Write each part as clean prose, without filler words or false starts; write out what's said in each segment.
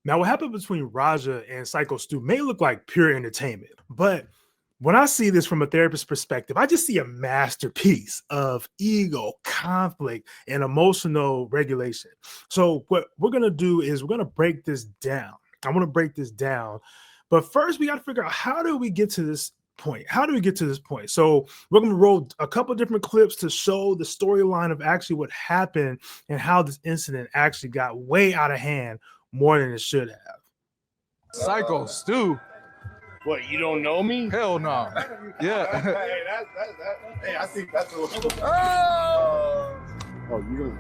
Now, what happened between Raja and Syko Stu may look like pure entertainment, but when I see this from a therapist perspective, I just see a masterpiece of ego, conflict, and emotional regulation. So, what we're going to do is we're going to break this down. I want to break this down. But first, we got to figure out, how do we get to this point? How do we get to this point? So, we're going to roll a couple different clips to show the storyline of actually what happened and how this incident actually got way out of hand more than it should have. Syko Stu. What, you don't know me? Hell no. Yeah. Hey, I think that's a little. Oh, You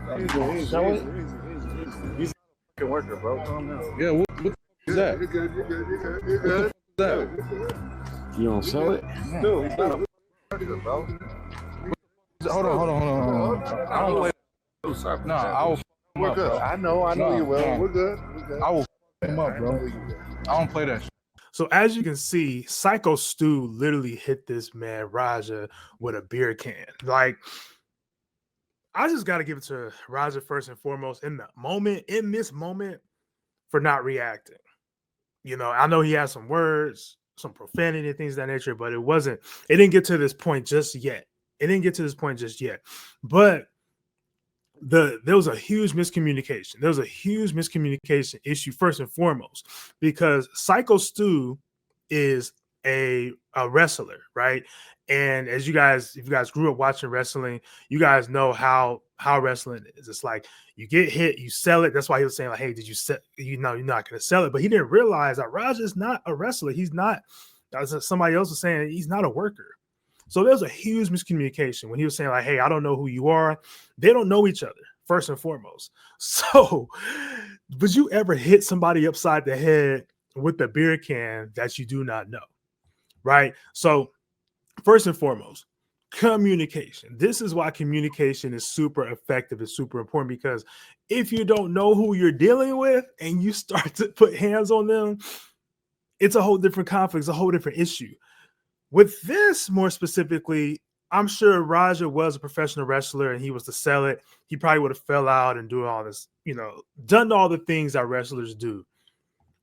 He's a fucking worker, bro. Calm down. yeah. What is that? You're good. You're good. What's You don't sell it? No, he's not a worker, bro. Hold on. I don't play. No, I will. We're good. Bro. I know you will. No. We're good. I will him up, bro. I don't play that shit. So as you can see, Syko Stu literally hit this man Raja with a beer can. Like, I just got to give it to Raja first and foremost in this moment, for not reacting. You know, I know he had some words, some profanity, things of that nature, but it didn't get to this point just yet. But there was a huge miscommunication. There was a huge miscommunication issue first and foremost, because Syko Stu is a wrestler, right? And as if you guys grew up watching wrestling, you guys know how wrestling is. It's like you get hit, you sell it. That's why he was saying, like, hey, did you sell? You're not going to sell it. But he didn't realize that Raja is not a wrestler. He's not, as somebody else was saying, he's not a worker. So there's a huge miscommunication when he was saying, like, hey, I don't know who you are. They don't know each other, first and foremost. So, would you ever hit somebody upside the head with a beer can that you do not know? Right? So, first and foremost, communication. This is why communication is super effective and super important, because if you don't know who you're dealing with and you start to put hands on them, it's a whole different conflict, it's a whole different issue. With this, more specifically, I'm sure Raja was a professional wrestler and he was to sell it. He probably would have fell out and do all this, done all the things that wrestlers do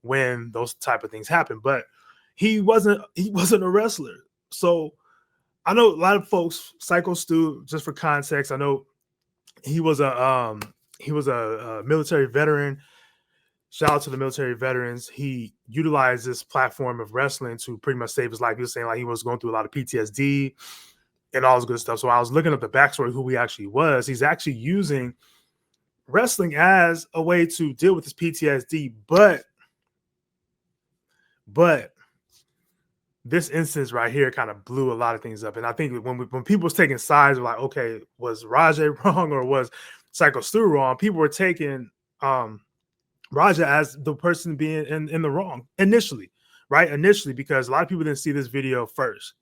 when those type of things happen. But he wasn't a wrestler. So I know a lot of folks, Syko Stu, just for context, I know he was a military veteran. Shout out to the military veterans. He utilized this platform of wrestling to pretty much save his life. He was saying, like, he was going through a lot of PTSD and all this good stuff. So I was looking up the backstory, who he actually was. He's actually using wrestling as a way to deal with his PTSD. But this instance right here kind of blew a lot of things up. And I think when people was taking sides, like, okay, was Raja wrong or was Syko Stu wrong? People were taking Raja as the person being in the wrong initially, right? Because a lot of people didn't see this video first.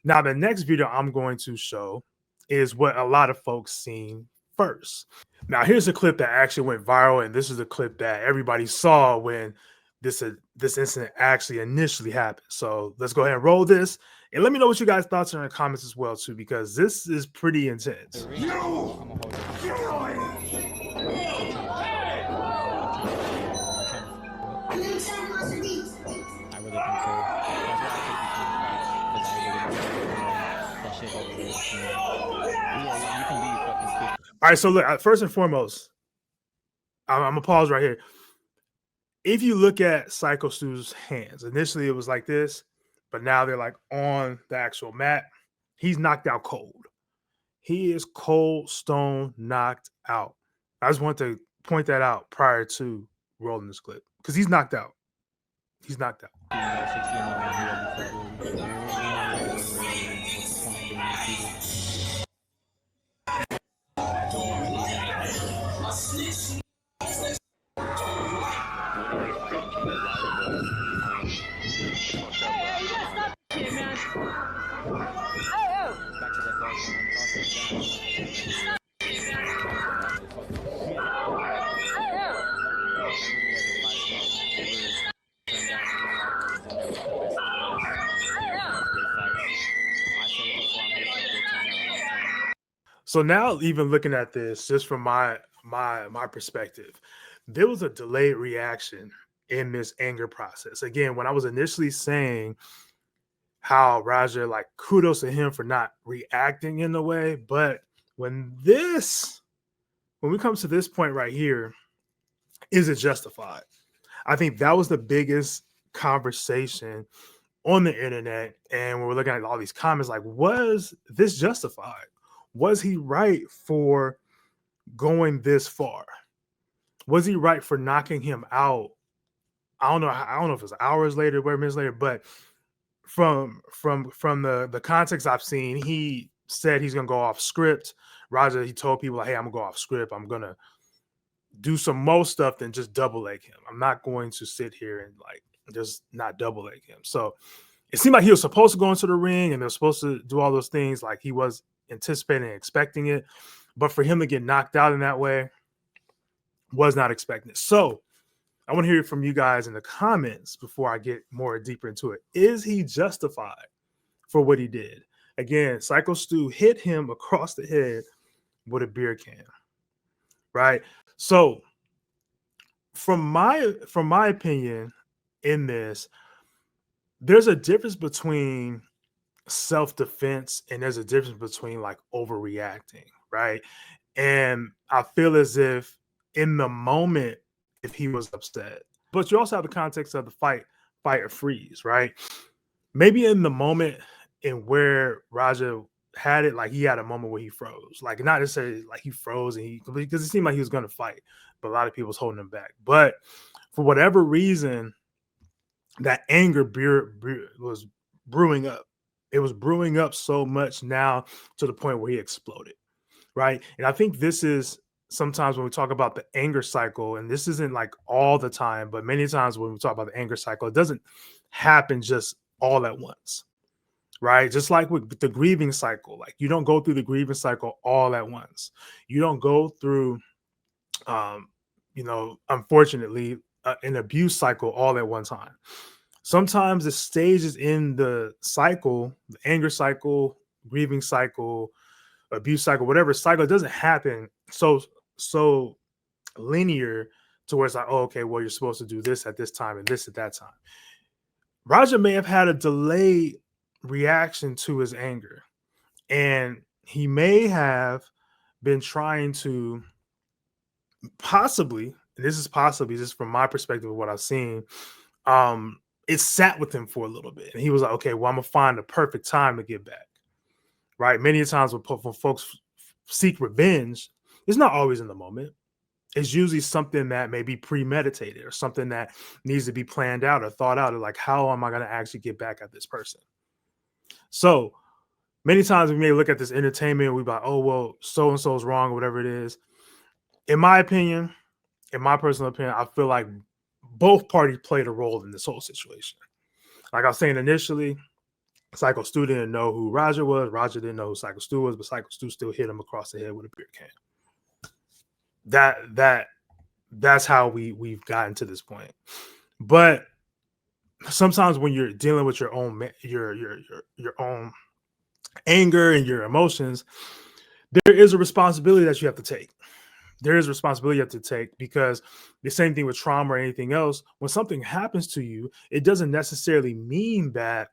Now, the next video I'm going to show is what a lot of folks seen first. Now, here's a clip that actually went viral, and this is a clip that everybody saw when this incident actually initially happened. So let's go ahead and roll this, and let me know what you guys' thoughts are in the comments as well, too, because this is pretty intense. All right, so look, first and foremost, I'm gonna pause right here. If you look at Syko Stu's hands, initially it was like this, but now they're like on the actual mat. He's knocked out cold. He is cold, stone, knocked out. I just want to point that out prior to rolling this clip, because he's knocked out. He's knocked out. So now, even looking at this, just from my perspective, there was a delayed reaction in this anger process. Again, when I was initially saying how Raja, like, kudos to him for not reacting in the way, but when we come to this point right here, is it justified? I think that was the biggest conversation on the internet. And when we're looking at all these comments, like, was this justified? Was he right for going this far? Was he right for knocking him out? I don't know if it's hours later, whatever, minutes later, but from the context I've seen, he said he's gonna go off script. Raja, he told people, like, hey, I'm gonna go off script. I'm gonna do some more stuff than just double leg him. I'm not going to sit here and like just not double leg him. So it seemed like he was supposed to go into the ring and they're supposed to do all those things, like he was anticipating and expecting it. But for him to get knocked out in that way, was not expecting it. So I want to hear from you guys in the comments before I get more deeper into it. Is he justified for what he did? Again, Syko Stu hit him across the head with a beer can, right? So from my opinion in this, there's a difference between self-defense and there's a difference between like overreacting, right? And I feel as if in the moment, if he was upset, but you also have the context of the fight or freeze, right? Maybe in the moment in where Raja had it, like he had a moment where he froze, like not necessarily like he froze and because it seemed like he was going to fight, but a lot of people was holding him back. But for whatever reason, that anger was brewing up. It was brewing up so much now to the point where he exploded, right? And I think this is sometimes when we talk about the anger cycle, and this isn't like all the time, but many times when we talk about the anger cycle, it doesn't happen just all at once, right? Just like with the grieving cycle, like you don't go through the grieving cycle all at once. You don't go through, unfortunately, an abuse cycle all at one time. Sometimes the stages in the cycle, the anger cycle, grieving cycle, abuse cycle, whatever cycle, it doesn't happen so linear to where it's like, oh, okay, well, you're supposed to do this at this time and this at that time. Raja may have had a delayed reaction to his anger, and he may have been trying to possibly, and this is possibly just from my perspective of what I've seen, it sat with him for a little bit, and he was like, okay, well, I'm gonna find the perfect time to get back, right? Many times when folks seek revenge, it's not always in the moment. It's usually something that may be premeditated or something that needs to be planned out or thought out, or like, how am I going to actually get back at this person? So many times we may look at this entertainment and we're like, oh, well, so-and-so is wrong or whatever it is. In my opinion, in my personal opinion, I feel like both parties played a role in this whole situation. Like I was saying initially, Syko Stu didn't know who Raja was. Raja didn't know who Syko Stu was, but Syko Stu still hit him across the head with a beer can. That's how we've gotten to this point. But sometimes when you're dealing with your own anger and your emotions, there is a responsibility that you have to take. There is a responsibility you have to take, because the same thing with trauma or anything else, when something happens to you, it doesn't necessarily mean that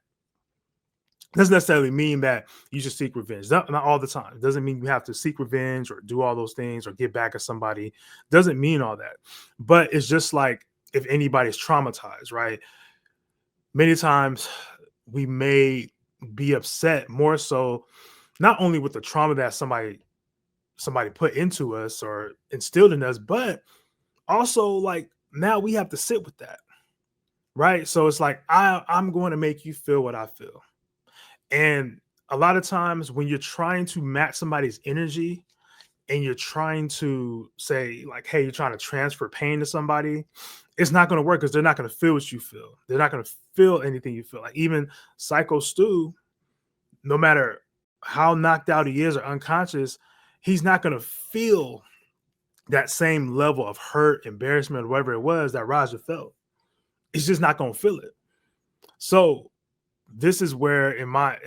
you should seek revenge. Not all the time. It doesn't mean you have to seek revenge or do all those things or get back at somebody. It doesn't mean all that. But it's just like if anybody's traumatized, right? Many times we may be upset more so not only with the trauma that somebody put into us or instilled in us, but also like now we have to sit with that, right? So it's like I'm going to make you feel what I feel. And a lot of times when you're trying to match somebody's energy and you're trying to say like, hey, you're trying to transfer pain to somebody, it's not going to work because they're not going to feel what you feel. They're not going to feel anything you feel. Like even Syko Stu, no matter how knocked out he is or unconscious, he's not going to feel that same level of hurt, embarrassment, or whatever it was that Raja felt. He's just not going to feel it. So this is where in my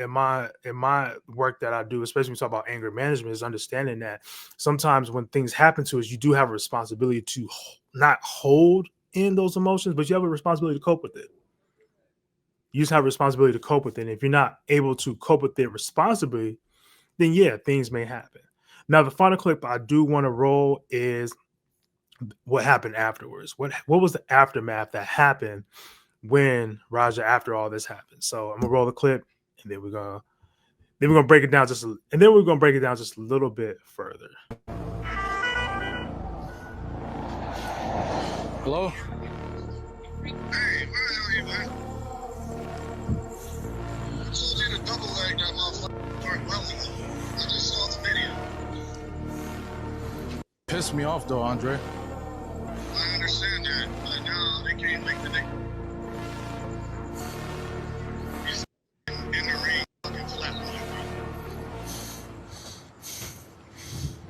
work that I do, especially when we talk about anger management, is understanding that sometimes when things happen to us, you do have a responsibility to not hold in those emotions, but you have a responsibility to cope with it. You just have a responsibility to cope with it. And if you're not able to cope with it responsibly, then yeah, things may happen. Now, the final clip I do want to roll is what happened afterwards. What was the aftermath that happened when Raja, after all this happened? So I'm gonna roll the clip, and then we're gonna break it down just a little bit further. Hello? Hey, where the hell are you, man? I told you to double leg that motherfucker start welding. I just saw the video. Pissed me off though, Andre. I understand that, but now they can't make the next. He's in the ring, fucking flatline, bro.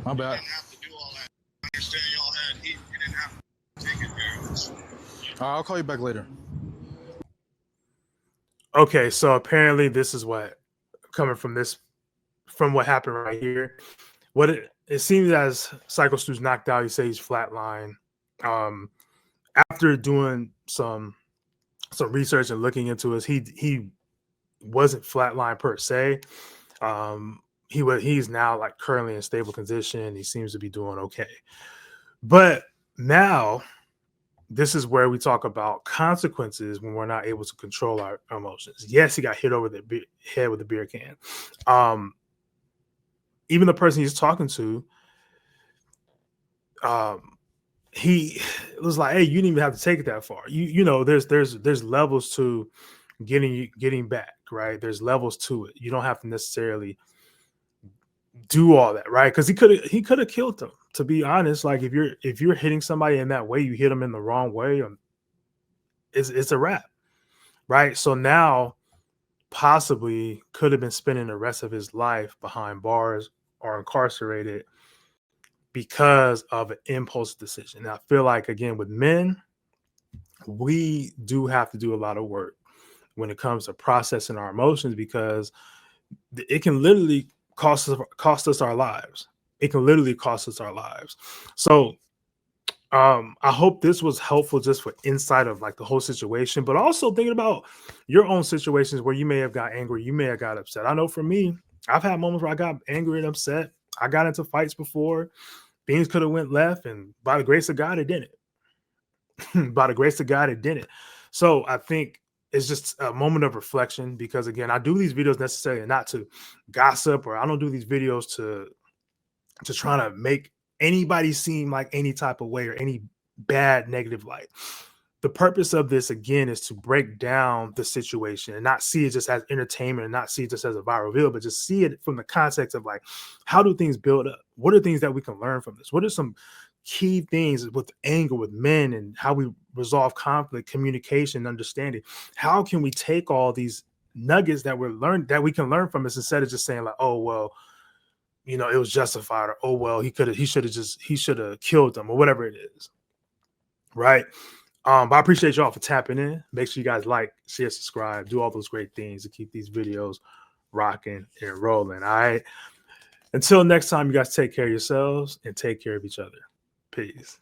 My You bad. didn't have to do all that. I understand y'all had heat. You didn't have to take it there. I'll call you back later. Okay, so apparently this is what coming from what happened right here. What it seems as Syko Stu's knocked out, he says he's flatline. After doing some research and looking into it, he wasn't flatline per se. He's now like currently in stable condition. He seems to be doing okay. But now this is where we talk about consequences when we're not able to control our emotions. Yes, he got hit over the head with a beer can. Even the person he's talking to, he was like, "Hey, you didn't even have to take it that far. You know, there's levels to getting back, right? There's levels to it. You don't have to necessarily do all that, right? Because he could have killed them. To be honest, like if you're hitting somebody in that way, you hit them in the wrong way, it's a wrap, right? So now possibly could have been spending the rest of his life behind bars or incarcerated because of an impulse decision. And I feel like again with men, we do have to do a lot of work when it comes to processing our emotions because it can literally cost us our lives. It can literally cost us our lives. So I hope this was helpful just for insight of like the whole situation, but also thinking about your own situations where you may have got angry, you may have got upset. I know for me, I've had moments where I got angry and upset. I got into fights before. Things could have went left, and by the grace of God, it didn't. By the grace of God, it didn't. So I think it's just a moment of reflection because again, I do these videos necessarily not to gossip, or I don't do these videos to try to make anybody seem like any type of way or any bad negative light. The purpose of this again is to break down the situation and not see it just as entertainment and not see it just as a viral video, but just see it from the context of like, how do things build up? What are things that we can learn from this? What are some key things with anger with men and how we resolve conflict, communication, understanding? How can we take all these nuggets that we can learn from this instead of just saying like, oh, well, you know, it was justified, or oh, well, he should have killed them or whatever it is. Right. But I appreciate y'all for tapping in. Make sure you guys like, share, subscribe, do all those great things to keep these videos rocking and rolling. All right. Until next time, you guys take care of yourselves and take care of each other. Peace.